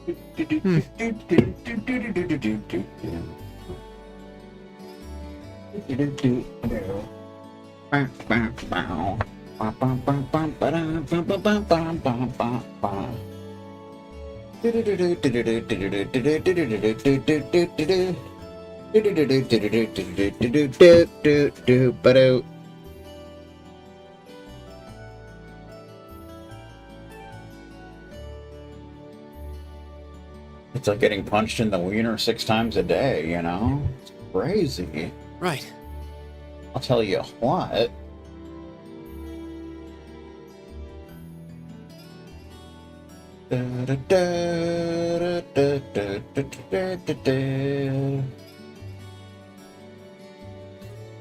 Hmm. It's like getting punched in the wiener 6 times a day, you know? It's crazy. Right. I'll tell you what.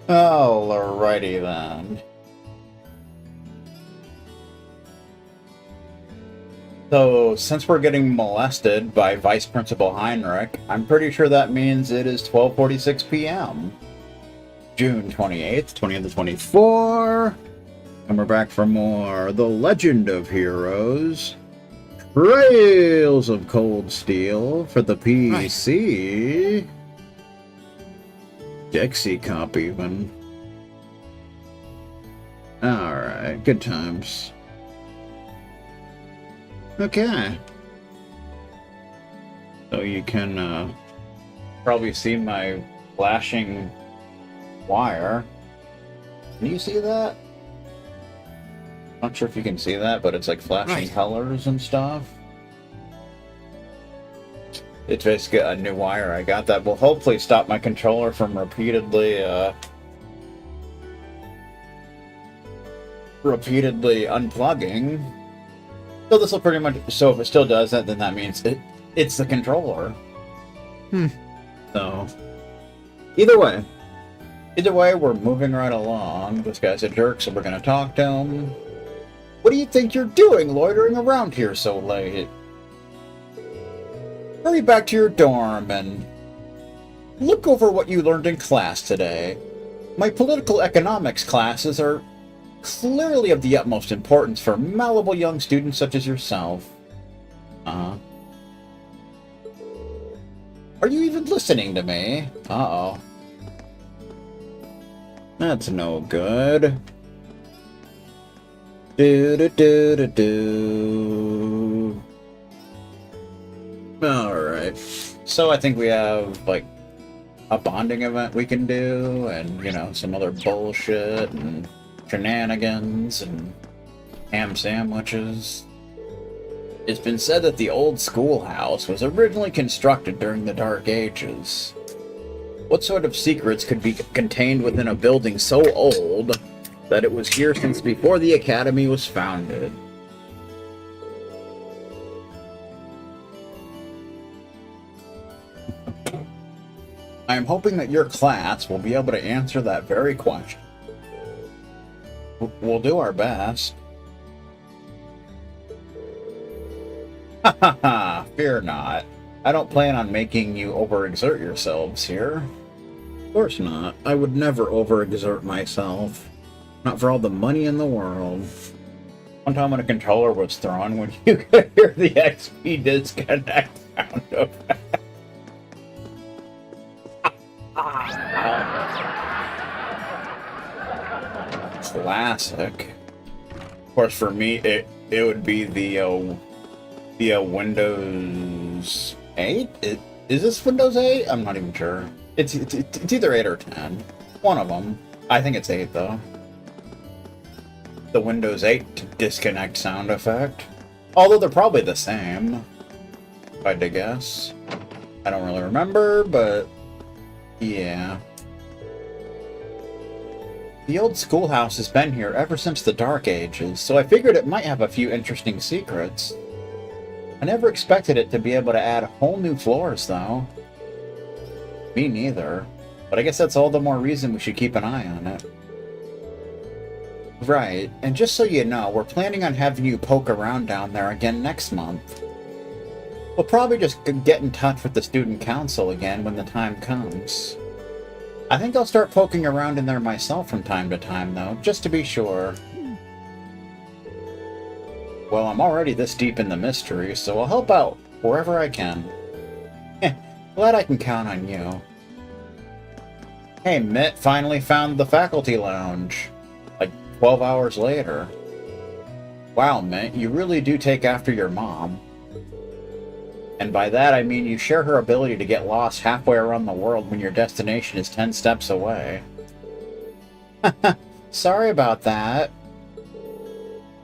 Alrighty then. So, since we're getting molested by Vice Principal Heinrich, I'm pretty sure that means it is 12:46 p.m. June 28th, 2024. And we're back for more The Legend of Heroes. Trails of Cold Steel for the PC. Right. Dixie Cop even. Alright, good times. Okay. So you can probably see my flashing wire. Can you see that? Not sure if you can see that, but it's like flashing colors and stuff. It's basically a new wire I got that will hopefully stop my controller from repeatedly unplugging. So this will pretty much, so if it still does that, then that means it's the controller. So, either way, we're moving right along. This guy's a jerk, so we're going to talk to him. What do you think you're doing loitering around here so late? Hurry back to your dorm and look over what you learned in class today. My political economics classes are clearly of the utmost importance for malleable young students such as yourself. Are you even listening to me? Uh-oh. That's no good. Do-do-do-do-do. Alright. So I think we have, like, a bonding event we can do, and, you know, some other bullshit, and shenanigans, and ham sandwiches. It's been said that the old schoolhouse was originally constructed during the Dark Ages. What sort of secrets could be contained within a building so old that it was here since before the Academy was founded? I am hoping that your class will be able to answer that very question. We'll do our best. Ha ha ha! Fear not. I don't plan on making you overexert yourselves here. Of course not. I would never overexert myself. Not for all the money in the world. One time when a controller was thrown, when you could hear the XP disconnect sound effect. Classic. Of course, for me, it would be the Windows 8? Is this Windows 8? I'm not even sure. It's either 8 or 10. One of them. I think it's 8, though. The Windows 8 disconnect sound effect. Although they're probably the same, if I had to guess. I don't really remember, but yeah. The old schoolhouse has been here ever since the Dark Ages, so I figured it might have a few interesting secrets. I never expected it to be able to add whole new floors, though. Me neither. But I guess that's all the more reason we should keep an eye on it. Right, and just so you know, we're planning on having you poke around down there again next month. We'll probably just get in touch with the student council again when the time comes. I think I'll start poking around in there myself from time to time, though, just to be sure. Well, I'm already this deep in the mystery, so I'll help out wherever I can. Glad I can count on you. Hey, Mitt finally found the faculty lounge. Like 12 hours later. Wow, Mitt, you really do take after your mom. And by that I mean you share her ability to get lost halfway around the world when your destination is 10 steps away. Sorry about that.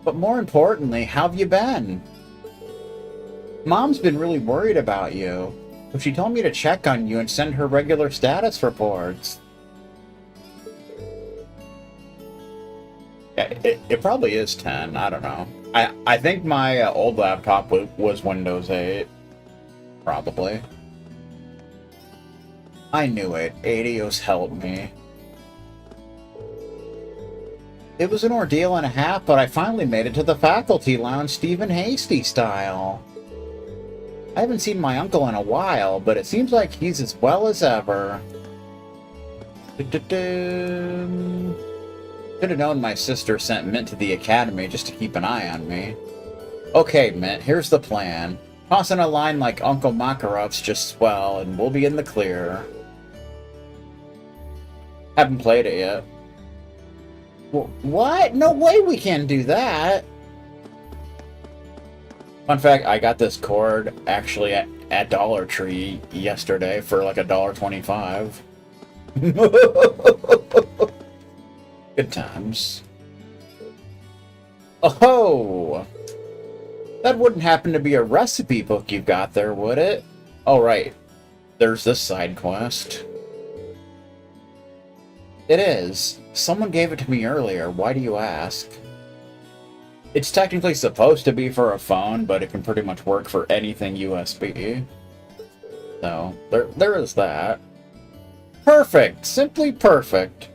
But more importantly, how have you been? Mom's been really worried about you, but she told me to check on you and send her regular status reports. Yeah, it probably is 10, I don't know. I think my old laptop was Windows 8. Probably. I knew it. Adios helped me. It was an ordeal and a half, but I finally made it to the faculty lounge Stephen Hasty style. I haven't seen my uncle in a while, but it seems like he's as well as ever. Should have known my sister sent Mint to the academy just to keep an eye on me. Okay, Mint, here's the plan. Toss in a line like Uncle Makarov's just swell, and we'll be in the clear. Haven't played it yet. What? No way we can do that! Fun fact, I got this cord actually at Dollar Tree yesterday for like $1.25. Good times. Oh! That wouldn't happen to be a recipe book you got there, would it? Oh, right. There's this side quest. It is. Someone gave it to me earlier. Why do you ask? It's technically supposed to be for a phone, but it can pretty much work for anything USB. So, there is that. Perfect! Simply perfect!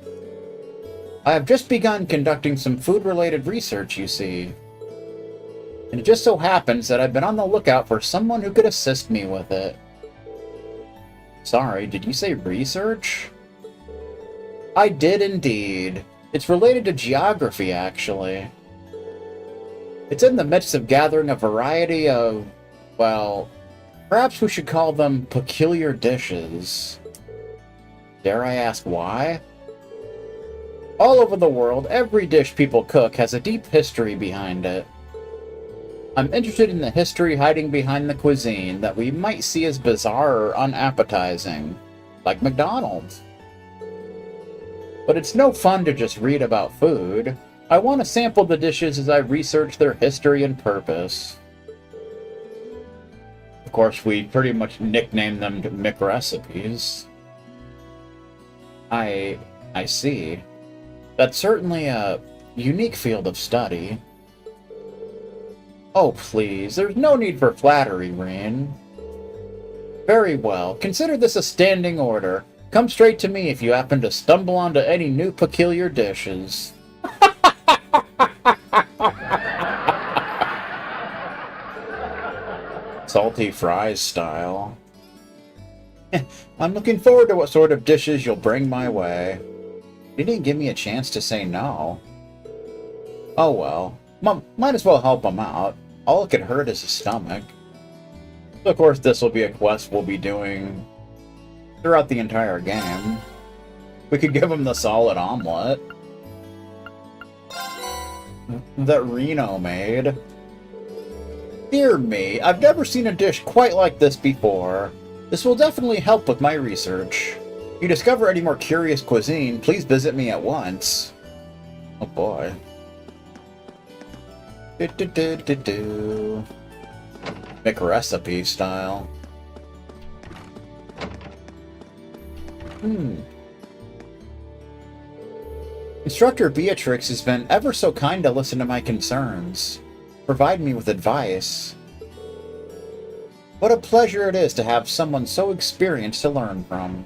I have just begun conducting some food-related research, you see. And it just so happens that I've been on the lookout for someone who could assist me with it. Sorry, did you say research? I did indeed. It's related to geography, actually. It's in the midst of gathering a variety of, well, perhaps we should call them peculiar dishes. Dare I ask why? All over the world, every dish people cook has a deep history behind it. I'm interested in the history hiding behind the cuisine that we might see as bizarre or unappetizing, like McDonald's. But it's no fun to just read about food. I want to sample the dishes as I research their history and purpose. Of course, we pretty much nicknamed them McRecipes. I see. That's certainly a unique field of study. Oh, please, there's no need for flattery, Rain. Very well, consider this a standing order. Come straight to me if you happen to stumble onto any new peculiar dishes. Salty fries style. I'm looking forward to what sort of dishes you'll bring my way. You didn't give me a chance to say no. Oh well. Might as well help him out. All it could hurt is his stomach. So of course this will be a quest we'll be doing throughout the entire game. We could give him the solid omelet that Reno made. Dear me, I've never seen a dish quite like this before. This will definitely help with my research. If you discover any more curious cuisine, please visit me at once. Oh boy. McRecipe style. Instructor Beatrix has been ever so kind to listen to my concerns, provide me with advice. What a pleasure it is to have someone so experienced to learn from.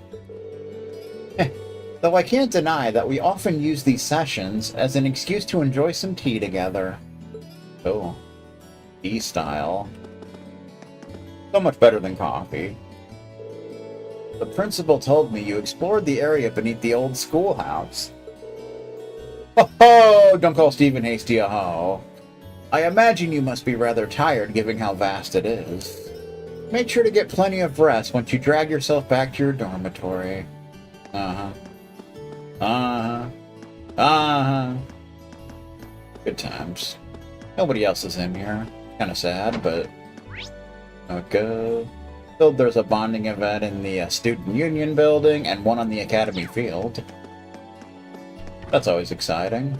Though I can't deny that we often use these sessions as an excuse to enjoy some tea together. Oh, tea style. So much better than coffee. The principal told me you explored the area beneath the old schoolhouse. Ho-ho! Don't call Stephen Hasty a ho. I imagine you must be rather tired given how vast it is. Make sure to get plenty of rest once you drag yourself back to your dormitory. Uh-huh. Uh-huh. Uh-huh. Good times. Nobody else is in here. Kinda sad, but... Okay. So there's a bonding event in the Student Union building, and one on the Academy field. That's always exciting.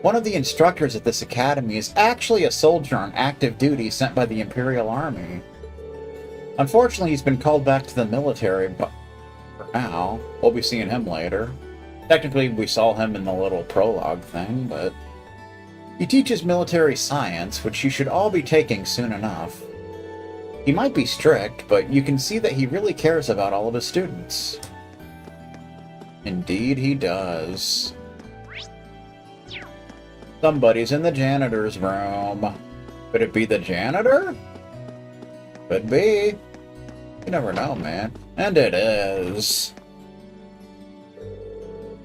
One of the instructors at this academy is actually a soldier on active duty sent by the Imperial Army. Unfortunately, he's been called back to the military, but for now, we'll be seeing him later. Technically, we saw him in the little prologue thing, but... He teaches military science, which you should all be taking soon enough. He might be strict, but you can see that he really cares about all of his students. Indeed he does. Somebody's in the janitor's room. Could it be the janitor? Could be. You never know, man. And it is.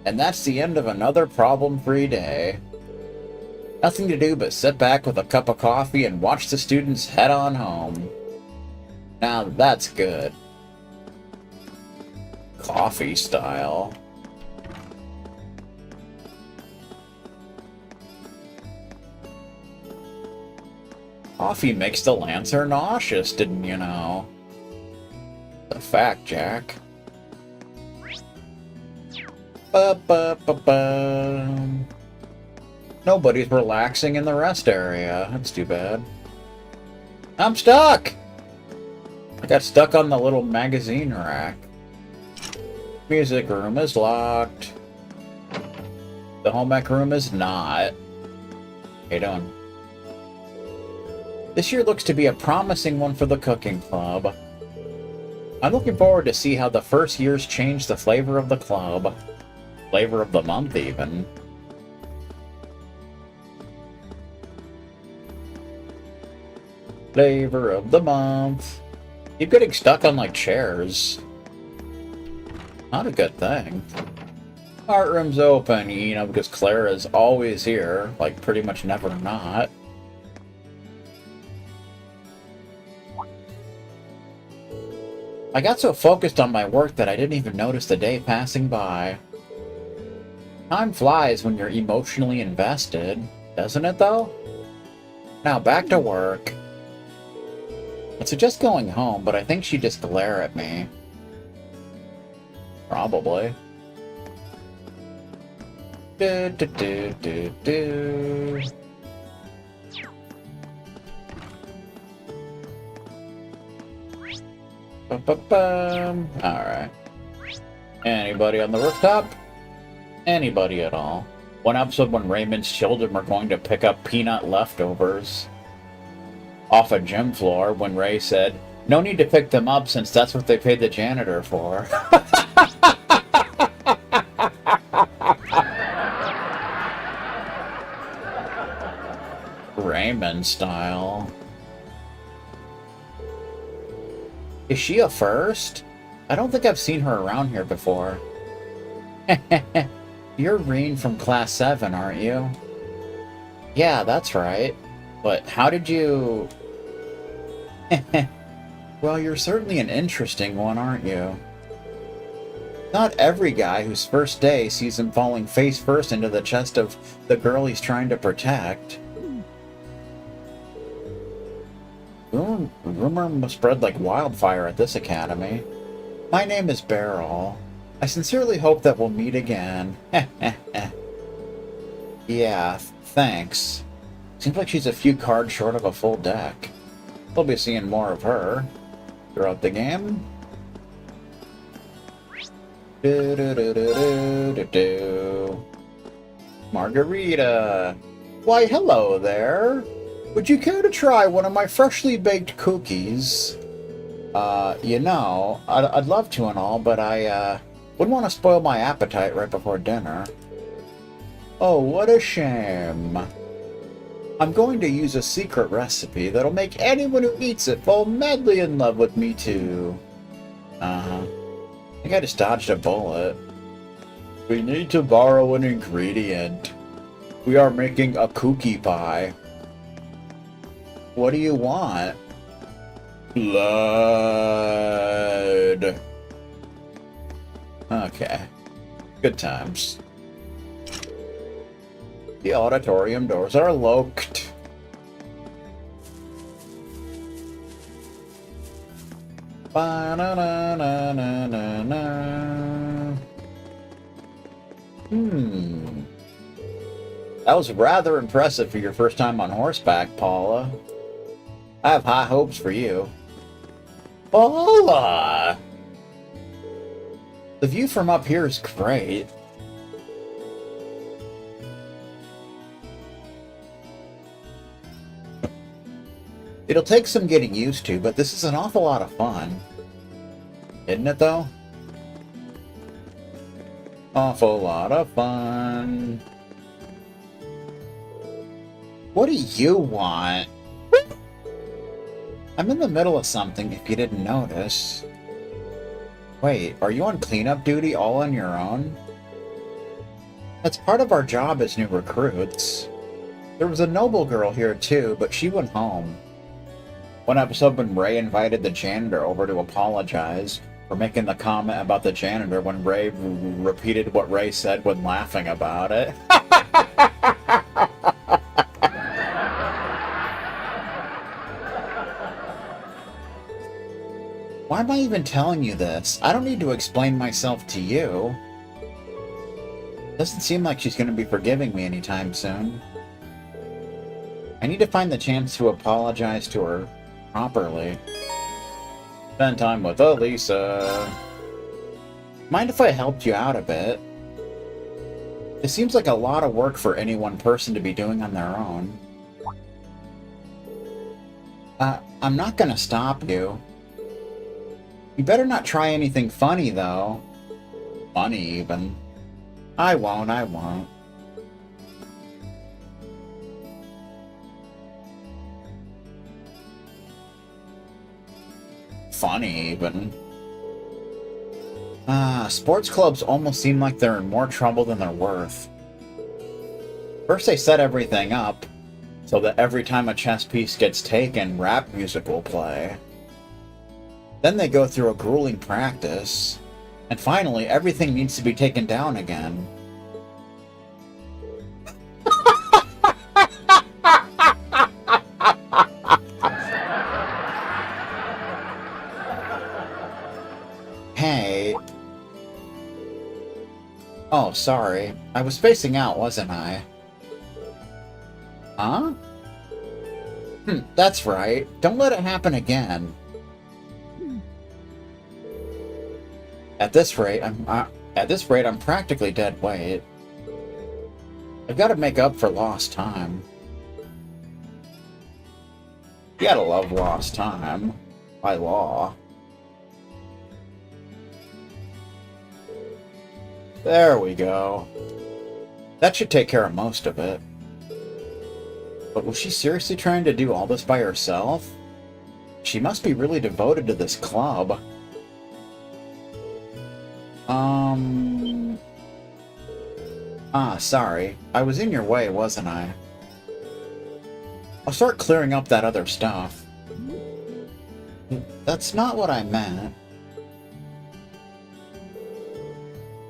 And that's the end of another problem-free day. Nothing to do but sit back with a cup of coffee and watch the students head on home. Now that's good. Coffee style. Coffee makes the Lancer nauseous, didn't you know? The fact, Jack. Ba-ba-ba-ba. Nobody's relaxing in the rest area. That's too bad. I'm stuck! I got stuck on the little magazine rack. Music room is locked. The home ec room is not. How you doing? This year looks to be a promising one for the cooking club. I'm looking forward to see how the first years change the flavor of the club. Flavor of the month, even. Flavor of the month. Keep getting stuck on, like, chairs. Not a good thing. Art room's open, you know, because Clara's always here. Like, pretty much never not. I got so focused on my work that I didn't even notice the day passing by. Time flies when you're emotionally invested, doesn't it though? Now back to work. I'd suggest going home, but I think she'd just glare at me. Probably. Do. Alright. Anybody on the rooftop? Anybody at all. One episode when Raymond's children were going to pick up peanut leftovers off a gym floor when Ray said, "No need to pick them up since that's what they paid the janitor for." Raymond style. Is she a first? I don't think I've seen her around here before. You're Reen from Class 7, aren't you? Yeah, that's right. But how did you... Well, you're certainly an interesting one, aren't you? Not every guy whose first day sees him falling face first into the chest of the girl he's trying to protect. Rumor must spread like wildfire at this academy. My name is Beryl. I sincerely hope that we'll meet again. Yeah, thanks. Seems like she's a few cards short of a full deck. We'll be seeing more of her throughout the game. Margarita. Why, hello there. Would you care to try one of my freshly baked cookies? You know, I'd love to and all, but I, wouldn't want to spoil my appetite right before dinner. Oh, what a shame. I'm going to use a secret recipe that'll make anyone who eats it fall madly in love with me too. I think I just dodged a bullet. We need to borrow an ingredient. We are making a cookie pie. What do you want? Blood. Okay. Good times. The auditorium doors are locked. Ba-na-na-na-na-na. That was rather impressive for your first time on horseback, Paula. I have high hopes for you. Paula! The view from up here is great. It'll take some getting used to, but this is an awful lot of fun. Isn't it, though? Awful lot of fun. What do you want? I'm in the middle of something, if you didn't notice. Wait, are you on cleanup duty all on your own? That's part of our job as new recruits. There was a noble girl here too, but she went home. One episode when Ray invited the janitor over to apologize for making the comment about the janitor when Ray repeated what Ray said when laughing about it. Why am I even telling you this? I don't need to explain myself to you. Doesn't seem like she's going to be forgiving me anytime soon. I need to find the chance to apologize to her properly. Spend time with Elisa. Mind if I helped you out a bit? It seems like a lot of work for any one person to be doing on their own. I'm not gonna stop you. You better not try anything funny, though. Funny, even. I won't. Funny, even. Sports clubs almost seem like they're in more trouble than they're worth. First they set everything up, so that every time a chess piece gets taken, rap music will play. Then they go through a grueling practice, and finally everything needs to be taken down again. Hey. Oh, sorry. I was spacing out, wasn't I? Huh? That's right. Don't let it happen again. At this rate, I'm practically dead weight. I've got to make up for lost time. You gotta love lost time. By law. There we go. That should take care of most of it. But was she seriously trying to do all this by herself? She must be really devoted to this club. Sorry. I was in your way, wasn't I? I'll start clearing up that other stuff. That's not what I meant.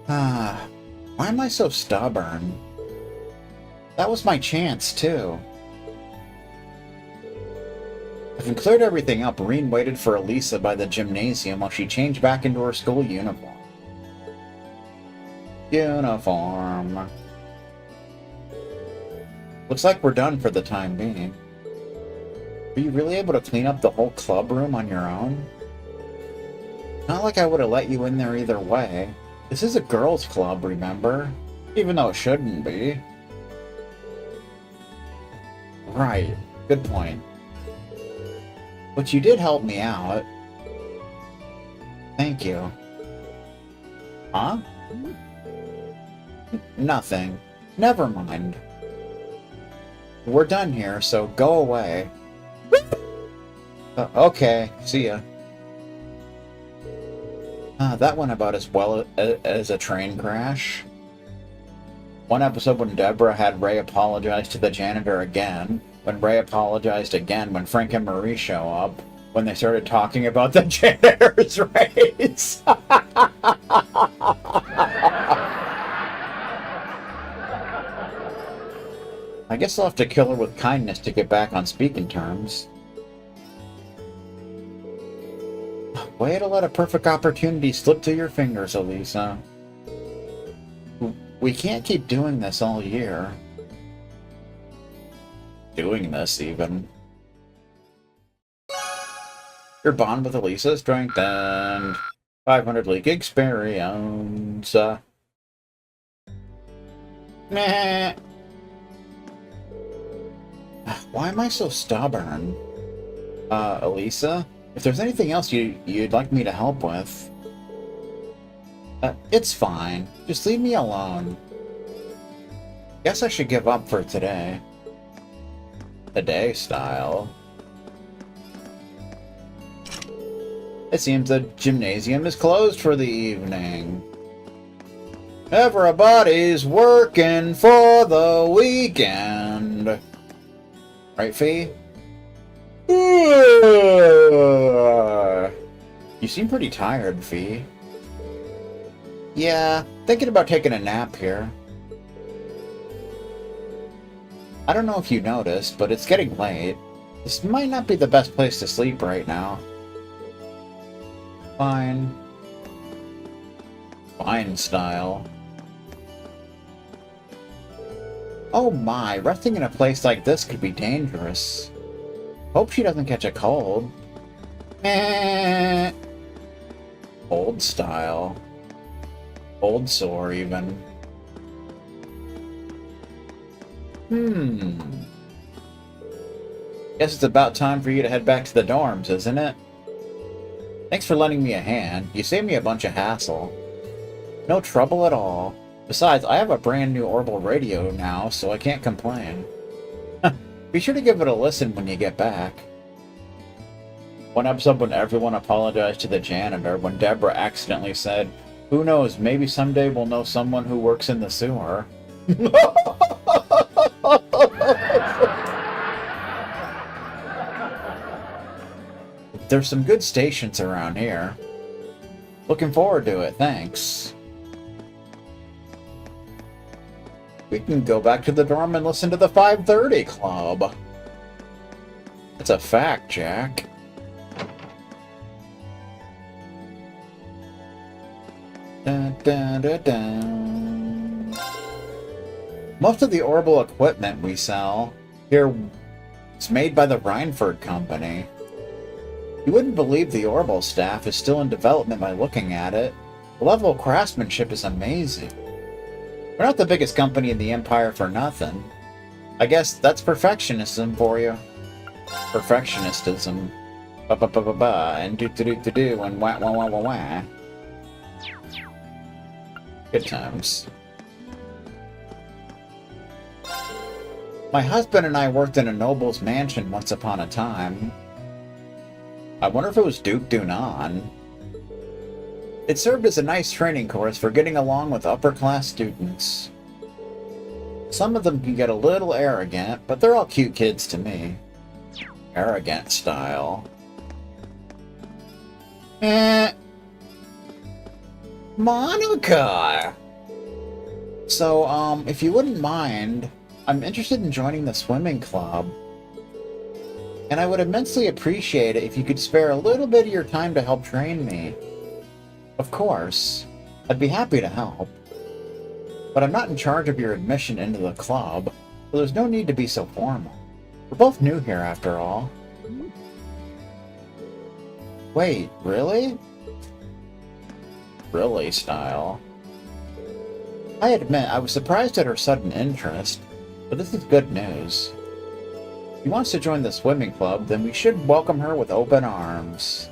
Why am I so stubborn? That was my chance, too. Having cleared everything up, Reen waited for Elisa by the gymnasium while she changed back into her school uniform. Looks like we're done for the time being. Were you really able to clean up the whole club room on your own? Not like I would have let you in there either way. This is a girls' club, remember? Even though it shouldn't be. Right. Good point. But you did help me out. Thank you. Huh? Nothing. Never mind. We're done here, so go away. Okay, see ya. That went about as well as a train crash. One episode when Deborah had Ray apologize to the janitor again, when Ray apologized again when Frank and Marie show up, when they started talking about the janitor's race. I guess I'll have to kill her with kindness to get back on speaking terms. Way to let a perfect opportunity slip through your fingers, Elisa. We can't keep doing this all year. Doing this, even. Your bond with Elisa is strengthened. 500 league experience. Meh. Why am I so stubborn? Elisa? If there's anything else you'd like me to help with... it's fine. Just leave me alone. Guess I should give up for today. Today style. It seems the gymnasium is closed for the evening. Everybody's working for the weekend. Right, Fee? You seem pretty tired, Fee. Yeah, thinking about taking a nap here. I don't know if you noticed, but it's getting late. This might not be the best place to sleep right now. Fine. Fine style. Oh my, resting in a place like this could be dangerous. Hope she doesn't catch a cold. Meh. Old style. Old sore, even. Guess it's about time for you to head back to the dorms, isn't it? Thanks for lending me a hand. You saved me a bunch of hassle. No trouble at all. Besides, I have a brand new Orbital radio now, so I can't complain. Be sure to give it a listen when you get back. One episode when everyone apologized to the janitor when Deborah accidentally said, "Who knows, maybe someday we'll know someone who works in the sewer." There's some good stations around here. Looking forward to it, thanks. We can go back to the dorm and listen to the 5:30 Club. It's a fact, Jack. Dun, dun, dun, dun. Most of the Orbital equipment we sell here is made by the Rhineford Company. You wouldn't believe the Orbital staff is still in development by looking at it. The level of craftsmanship is amazing. We're not the biggest company in the Empire for nothing. I guess that's perfectionism for you. Perfectionistism. Ba-ba-ba-ba-ba, and do-do-do-do-do, and wah-wah-wah-wah-wah. Good times. My husband and I worked in a noble's mansion once upon a time. I wonder if it was Duke Dunan. It served as a nice training course for getting along with upper-class students. Some of them can get a little arrogant, but they're all cute kids to me. Arrogant style. Monica! So, if you wouldn't mind, I'm interested in joining the swimming club. And I would immensely appreciate it if you could spare a little bit of your time to help train me. Of course, I'd be happy to help. But I'm not in charge of your admission into the club, so there's no need to be so formal. We're both new here, after all. Wait, really? Really style. I admit, I was surprised at her sudden interest, but this is good news. If she wants to join the swimming club, then we should welcome her with open arms.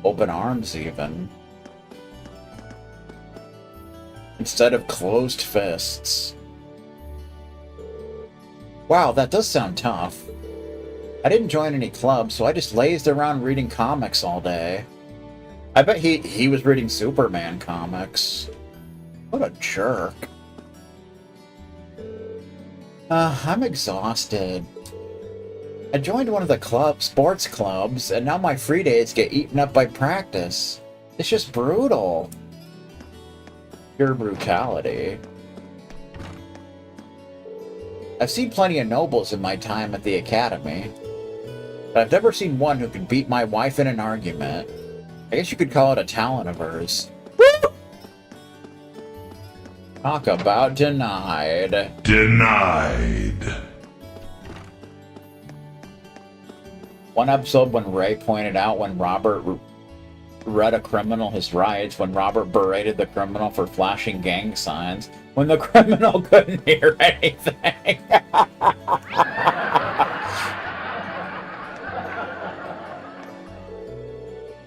Open arms, even. Instead of closed fists. Wow, that does sound tough. I didn't join any clubs, so I just lazed around reading comics all day. I bet he was reading Superman comics. What a jerk. I'm exhausted. I joined one of the sports clubs, and now my free days get eaten up by practice. It's just brutal. Pure brutality. I've seen plenty of nobles in my time at the academy, but I've never seen one who can beat my wife in an argument. I guess you could call it a talent of hers. Woo! Talk about denied. Denied. One episode when Ray pointed out when Robert read a criminal his rights, when Robert berated the criminal for flashing gang signs, when the criminal couldn't hear anything.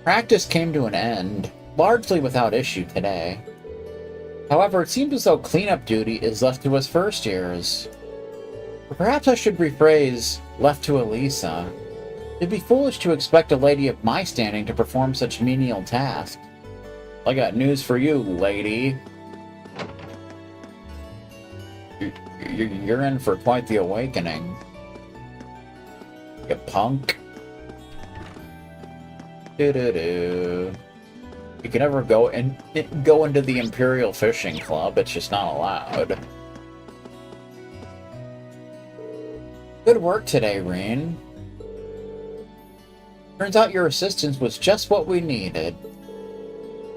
Practice came to an end, largely without issue today. However, it seems as though cleanup duty is left to us first years. Or perhaps I should rephrase, left to Elisa. It'd be foolish to expect a lady of my standing to perform such menial tasks. I got news for you, lady. You're in for quite the awakening. You punk. Do-do-do. You can never go into the Imperial Fishing Club. It's just not allowed. Good work today, Reen. Turns out your assistance was just what we needed.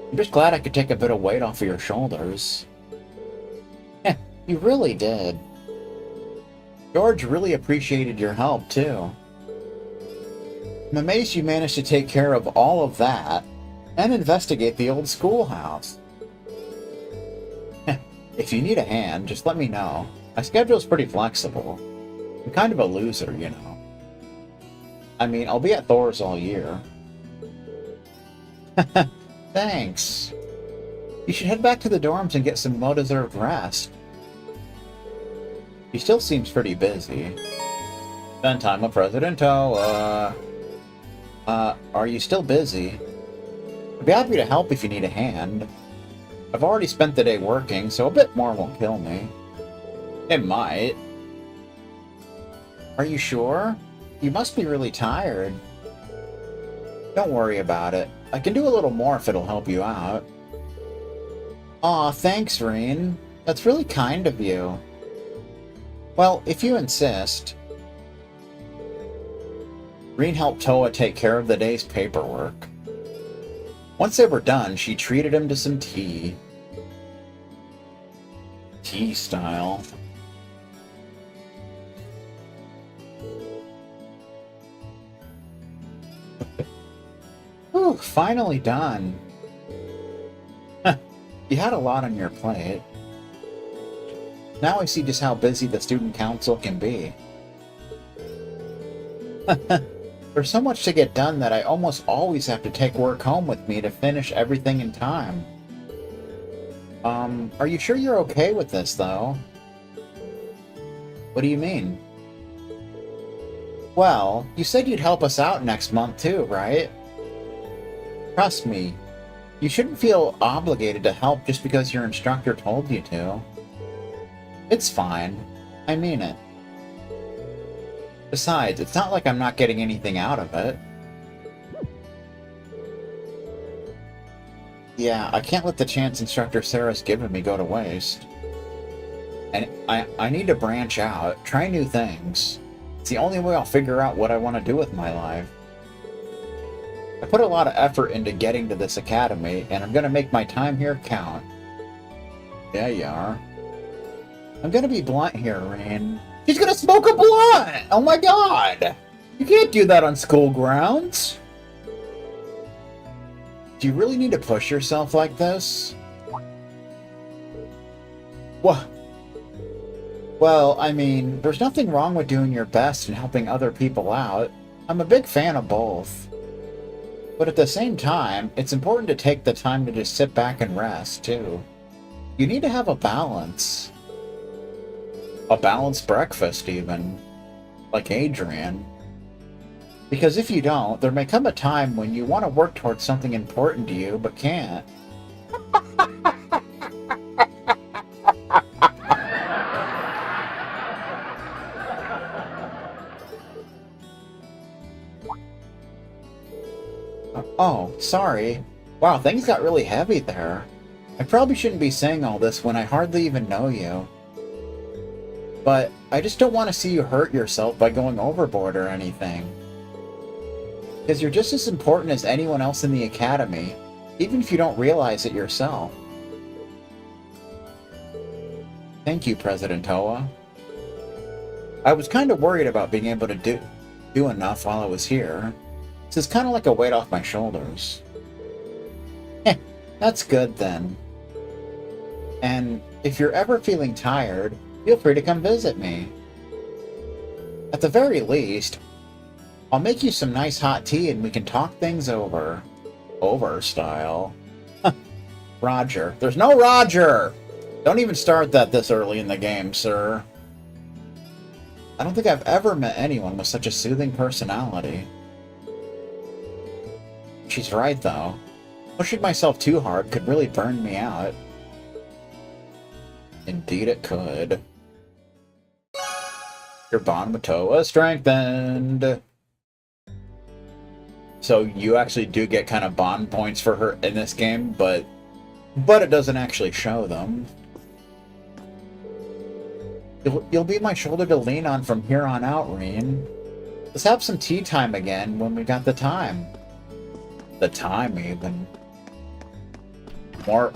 I'm just glad I could take a bit of weight off of your shoulders. You really did. George really appreciated your help, too. I'm amazed you managed to take care of all of that and investigate the old schoolhouse. If you need a hand, just let me know. My schedule's pretty flexible. I'm kind of a loser, you know. I mean, I'll be at Thor's all year. Thanks. You should head back to the dorms and get some well-deserved rest. He still seems pretty busy. Spend time with Presidento. Are you still busy? I'd be happy to help if you need a hand. I've already spent the day working, so a bit more won't kill me. It might. Are you sure? You must be really tired. Don't worry about it. I can do a little more if it'll help you out. Aw, thanks, Reen. That's really kind of you. Well, if you insist. Reen helped Toa take care of the day's paperwork. Once they were done, she treated him to some tea. Tea style. Whew, finally done. You had a lot on your plate. Now I see just how busy the student council can be. There's so much to get done that I almost always have to take work home with me to finish everything in time. Are you sure you're okay with this, though? What do you mean? Well, you said you'd help us out next month too, right? Trust me, you shouldn't feel obligated to help just because your instructor told you to. It's fine. I mean it. Besides, it's not like I'm not getting anything out of it. Yeah, I can't let the chance Instructor Sarah's given me go to waste. And I need to branch out, try new things. It's the only way I'll figure out what I want to do with my life. I put a lot of effort into getting to this academy, and I'm going to make my time here count. Yeah, you are. I'm going to be blunt here, Reen. She's going to smoke a blunt! Oh my god! You can't do that on school grounds! Do you really need to push yourself like this? What? Well, I mean, there's nothing wrong with doing your best and helping other people out. I'm a big fan of both. But at the same time, it's important to take the time to just sit back and rest, too. You need to have a balance. A balanced breakfast, even. Like Adrian. Because if you don't, there may come a time when you want to work towards something important to you, but can't. Oh, sorry. Wow, things got really heavy there. I probably shouldn't be saying all this when I hardly even know you. But I just don't want to see you hurt yourself by going overboard or anything. Because you're just as important as anyone else in the Academy, even if you don't realize it yourself. Thank you, President Toa. I was kind of worried about being able to do enough while I was here. This is kind of like a weight off my shoulders. That's good then. And if you're ever feeling tired, feel free to come visit me. At the very least, I'll make you some nice hot tea and we can talk things over. Over style. Roger. There's no Roger! Don't even start that this early in the game, sir. I don't think I've ever met anyone with such a soothing personality. She's right, though. Pushing myself too hard could really burn me out. Indeed it could. Your bond with Toa strengthened. So you actually do get kind of bond points for her in this game, but it doesn't actually show them. You'll be my shoulder to lean on from here on out, Reen. Let's have some tea time again when we got the time. The time, even.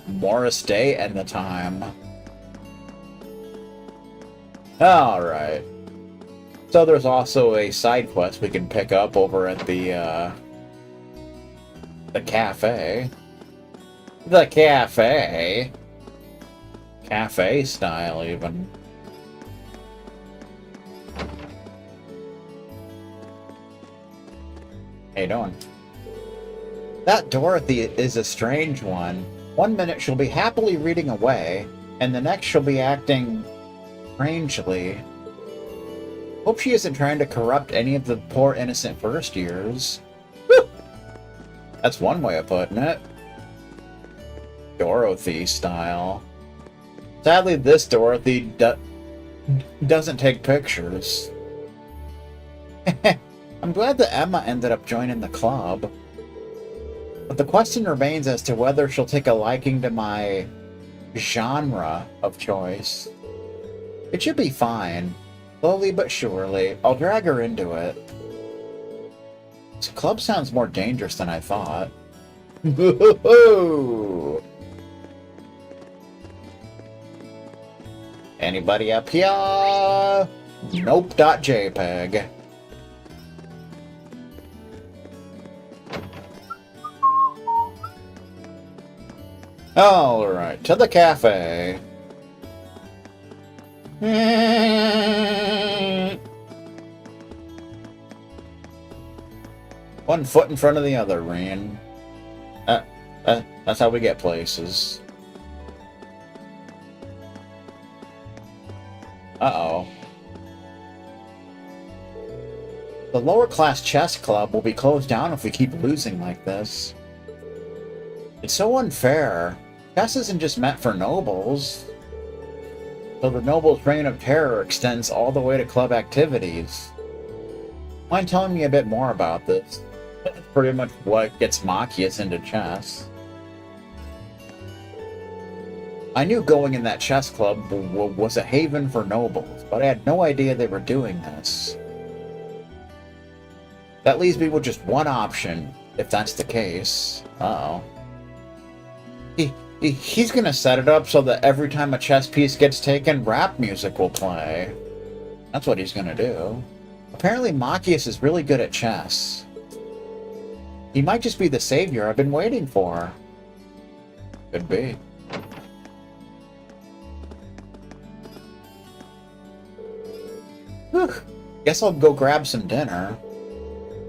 Morris Day and the time. Alright. So there's also a side quest we can pick up over at the cafe. The cafe. Cafe style, even. How you doing? That Dorothy is a strange one. One minute she'll be happily reading away, and the next she'll be acting strangely. Hope she isn't trying to corrupt any of the poor innocent first years. Whew. That's one way of putting it. Dorothy style. Sadly, this Dorothy doesn't take pictures. I'm glad that Emma ended up joining the club. But the question remains as to whether she'll take a liking to my genre of choice. It should be fine. Slowly but surely, I'll drag her into it. This club sounds more dangerous than I thought. Anybody up here? Nope.jpg. Alright, to the cafe. One foot in front of the other, Reen. That's how we get places. Uh-oh. The lower class chess club will be closed down if we keep losing like this. It's so unfair. Chess isn't just meant for nobles. So the nobles' reign of terror extends all the way to club activities. Mind telling me a bit more about this? That's pretty much what gets Machias into chess. I knew going in that chess club was a haven for nobles, but I had no idea they were doing this. That leaves me with just one option, if that's the case. Uh-oh. He's gonna set it up so that every time a chess piece gets taken, rap music will play. That's what he's gonna do. Apparently Machias is really good at chess. He might just be the savior I've been waiting for. Could be. Whew. Guess I'll go grab some dinner.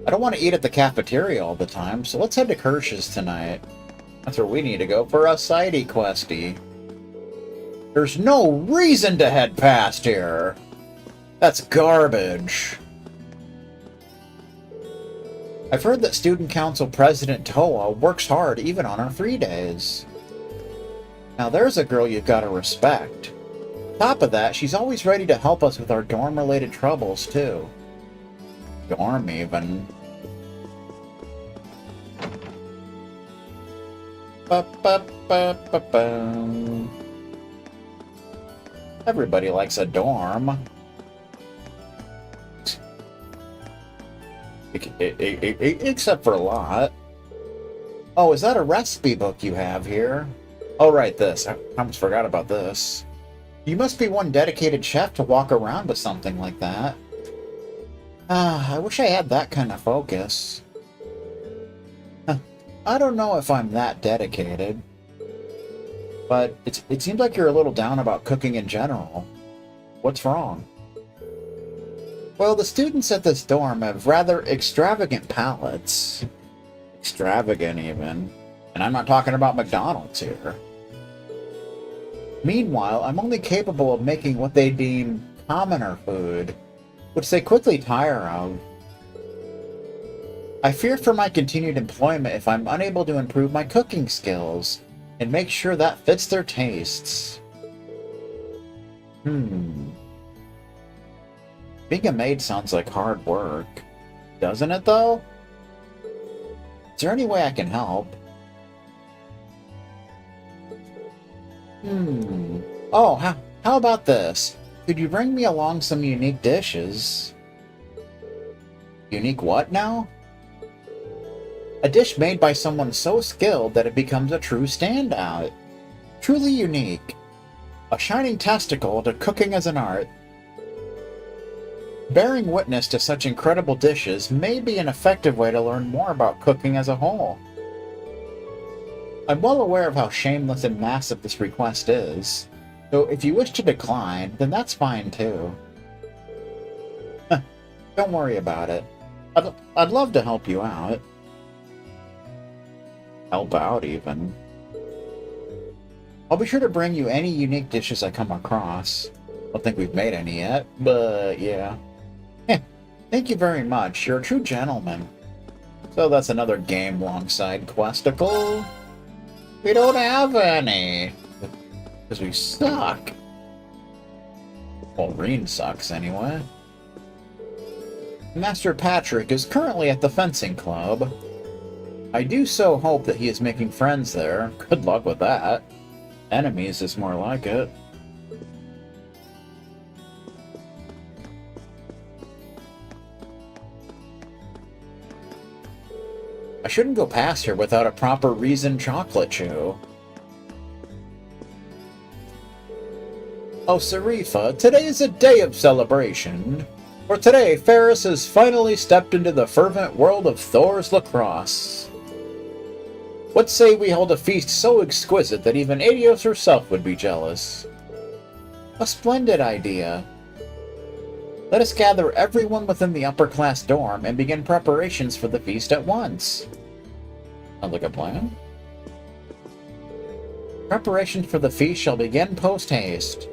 I don't want to eat at the cafeteria all the time, so let's head to Kirsch's tonight. That's where we need to go for a sidey questy. There's no reason to head past here. That's garbage. I've heard that Student Council President Toa works hard even on our free days. Now there's a girl you've got to respect. Top of that, she's always ready to help us with our dorm-related troubles, too. Dorm, even. Ba-ba-ba-ba-ba. Everybody likes a dorm. Except for a lot. Oh, is that a recipe book you have here? Oh, right, this. I almost forgot about this. You must be one dedicated chef to walk around with something like that. I wish I had that kind of focus. I don't know if I'm that dedicated. But it seems like you're a little down about cooking in general. What's wrong? Well, the students at this dorm have rather extravagant palates. Extravagant, even. And I'm not talking about McDonald's here. Meanwhile, I'm only capable of making what they deem commoner food, which they quickly tire of. I fear for my continued employment if I'm unable to improve my cooking skills and make sure that fits their tastes. Being a maid sounds like hard work. Doesn't it, though? Is there any way I can help? Oh, how about this? Could you bring me along some unique dishes? Unique what now? A dish made by someone so skilled that it becomes a true standout. Truly unique. A shining testicle to cooking as an art. Bearing witness to such incredible dishes may be an effective way to learn more about cooking as a whole. I'm well aware of how shameless and massive this request is, so if you wish to decline, then that's fine too. Don't worry about it. I'd love to help you out. Help out, even. I'll be sure to bring you any unique dishes I come across. I don't think we've made any yet, but yeah. Thank you very much. You're a true gentleman. So that's another game-long side questicle. We don't have any. Because we suck. Well, Reen sucks anyway. Master Patrick is currently at the fencing club. I do so hope that he is making friends there. Good luck with that. Enemies is more like it. I shouldn't go past here without a proper reasoned chocolate chew. Oh, Serifa, today is a day of celebration. For today, Ferris has finally stepped into the fervent world of Thor's lacrosse. What say we hold a feast so exquisite that even Adios herself would be jealous? A splendid idea. Let us gather everyone within the upper-class dorm and begin preparations for the feast at once. Sounds like a plan. Preparations for the feast shall begin post-haste.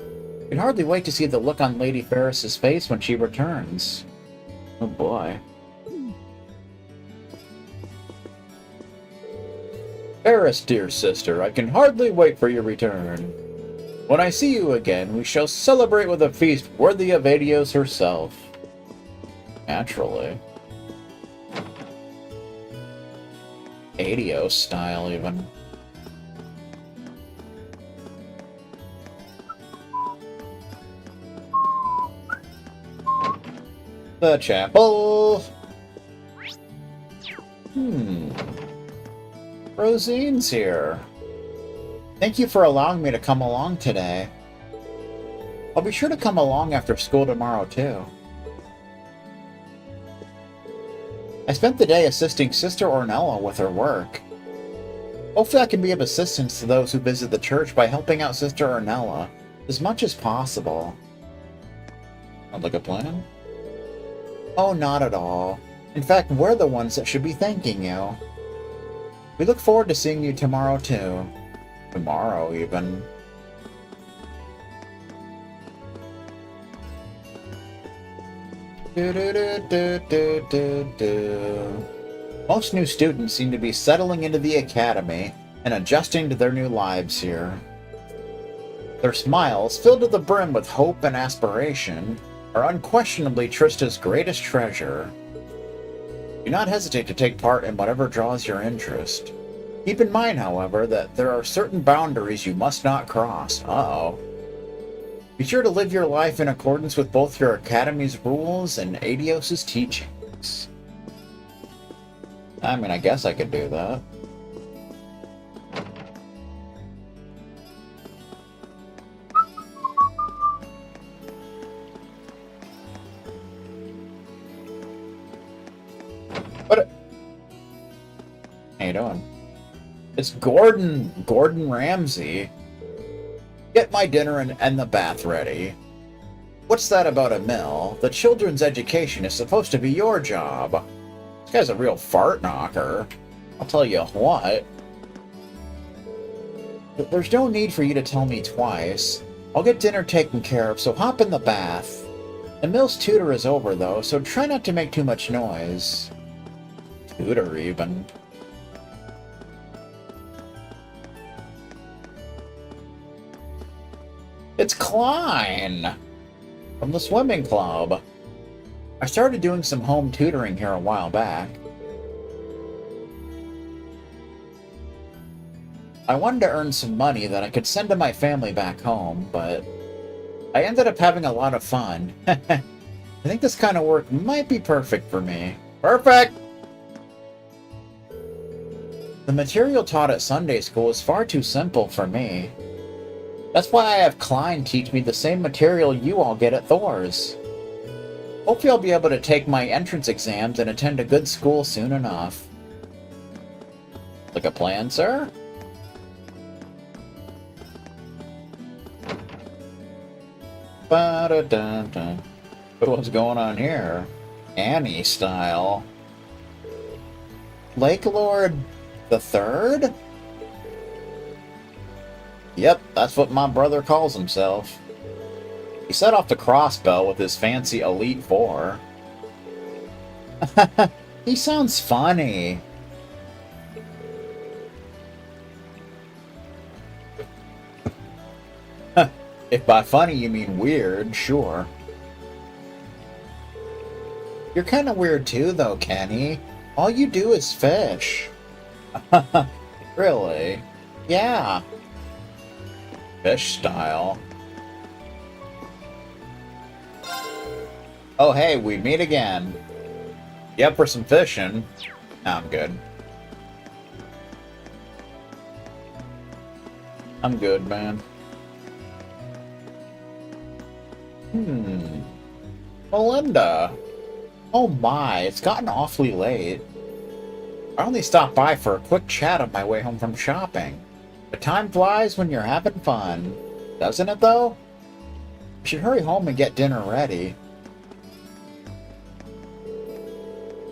I can hardly wait to see the look on Lady Ferris's face when she returns. Oh boy. Ferris, dear sister, I can hardly wait for your return. When I see you again, we shall celebrate with a feast worthy of Adios herself. Naturally. Adios style, even. The chapel. Rosine's here. Thank you for allowing me to come along today. I'll be sure to come along after school tomorrow, too. I spent the day assisting Sister Ornella with her work. Hopefully I can be of assistance to those who visit the church by helping out Sister Ornella as much as possible. Sounds like a plan? Oh, not at all. In fact, we're the ones that should be thanking you. We look forward to seeing you tomorrow, too. Tomorrow, even. Most new students seem to be settling into the academy and adjusting to their new lives here. Their smiles, filled to the brim with hope and aspiration, are unquestionably Trista's greatest treasure. Do not hesitate to take part in whatever draws your interest. Keep in mind, however, that there are certain boundaries you must not cross. Uh-oh. Be sure to live your life in accordance with both your Academy's rules and Adios's teachings. I mean, I guess I could do that. What? How you doing? It's Gordon Ramsay. Get my dinner and the bath ready. What's that about a mill? The children's education is supposed to be your job. This guy's a real fart knocker. I'll tell you what. There's no need for you to tell me twice. I'll get dinner taken care of, so hop in the bath. The mill's tutor is over, though, so try not to make too much noise. Tutor, even. It's Klein! From the swimming club. I started doing some home tutoring here a while back. I wanted to earn some money that I could send to my family back home, but I ended up having a lot of fun. I think this kind of work might be perfect for me. Perfect! The material taught at Sunday school is far too simple for me. That's why I have Klein teach me the same material you all get at Thor's. Hopefully I'll be able to take my entrance exams and attend a good school soon enough. Like a plan, sir? Ba-da-da-da. What's going on here? Annie style. Lake Lord the Third? Yep, that's what my brother calls himself. He set off the crossbow with his fancy Elite Four. He sounds funny. If by funny you mean weird, sure. You're kind of weird too, though, Kenny. All you do is fish. Really? Yeah. Fish style. Oh hey, we meet again. Yep, for some fishing. Nah, I'm good. I'm good, man. Melinda. Oh my, it's gotten awfully late. I only stopped by for a quick chat on my way home from shopping. But time flies when you're having fun. Doesn't it, though? We should hurry home and get dinner ready.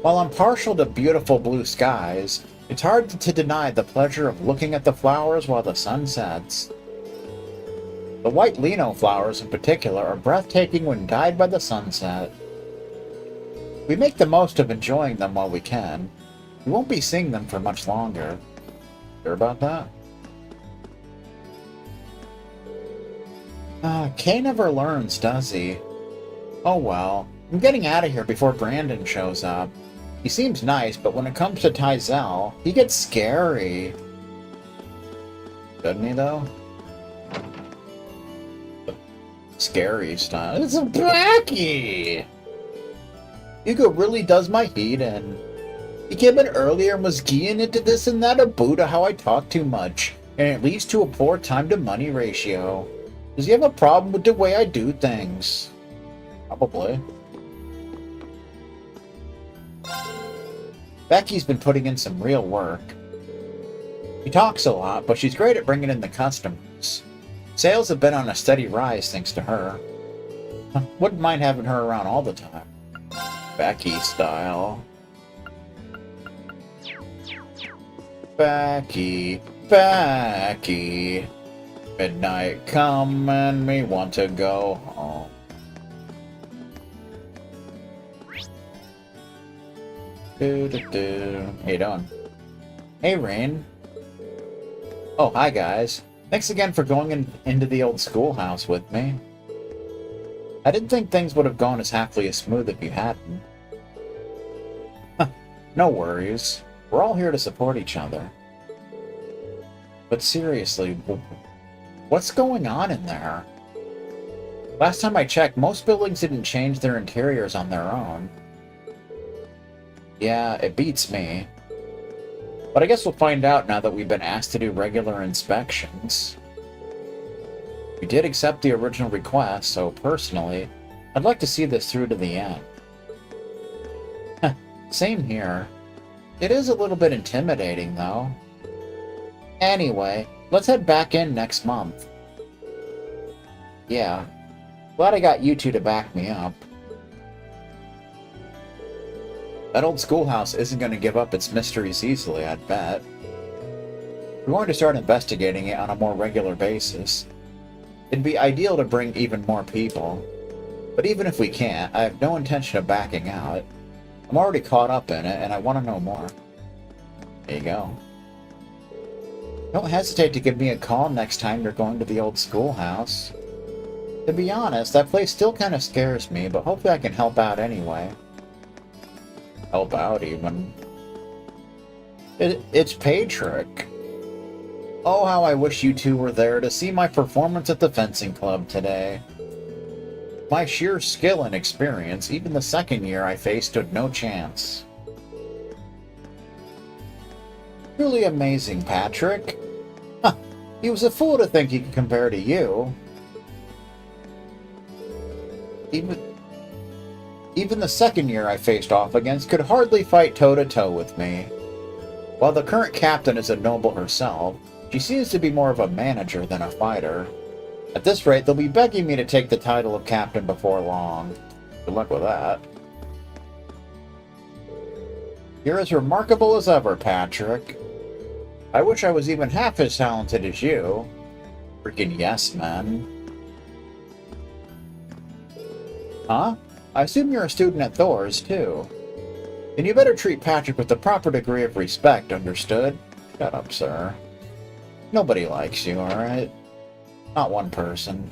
While I'm partial to beautiful blue skies, it's hard to deny the pleasure of looking at the flowers while the sun sets. The white lino flowers in particular are breathtaking when dyed by the sunset. We make the most of enjoying them while we can. We won't be seeing them for much longer. Sure about that? Kay never learns, does he? Oh well. I'm getting out of here before Brandon shows up. He seems nice, but when it comes to Tyzel, he gets scary. Doesn't he, though? Scary style. It's a Blackie! Hugo really does my heat in. He came in earlier and was geeing into this and that about how I talk too much, and it leads to a poor time-to-money ratio. Does he have a problem with the way I do things? Probably. Becky's been putting in some real work. She talks a lot, but she's great at bringing in the customers. Sales have been on a steady rise thanks to her. Wouldn't mind having her around all the time. Becky style. Becky. Midnight come and me want to go home. How you doing? Hey, Rain. Oh, hi, guys. Thanks again for going into the old schoolhouse with me. I didn't think things would have gone as happily as smooth if you hadn't. No worries. We're all here to support each other. But seriously, what's going on in there? Last time I checked, most buildings didn't change their interiors on their own. Yeah, it beats me. But I guess we'll find out now that we've been asked to do regular inspections. We did accept the original request, so personally, I'd like to see this through to the end. Same here. It is a little bit intimidating, though. Anyway, let's head back in next month. Yeah, glad I got you two to back me up. That old schoolhouse isn't going to give up its mysteries easily, I'd bet. We're going to start investigating it on a more regular basis. It'd be ideal to bring even more people. But even if we can't, I have no intention of backing out. I'm already caught up in it, and I want to know more. There you go. Don't hesitate to give me a call next time you're going to the old schoolhouse. To be honest, that place still kind of scares me, but hopefully I can help out anyway. Help out, even. It's Patrick. Oh, how I wish you two were there to see my performance at the fencing club today. My sheer skill and experience, even the second year I faced stood no chance. Truly amazing, Patrick. Huh, he was a fool to think he could compare to you. Even the second year I faced off against could hardly fight toe-to-toe with me. While the current captain is a noble herself, she seems to be more of a manager than a fighter. At this rate, they'll be begging me to take the title of captain before long. Good luck with that. You're as remarkable as ever, Patrick. I wish I was even half as talented as you. Freaking yes, man. Huh? I assume you're a student at Thor's, too. Then you better treat Patrick with the proper degree of respect, understood? Shut up, sir. Nobody likes you, alright? Not one person.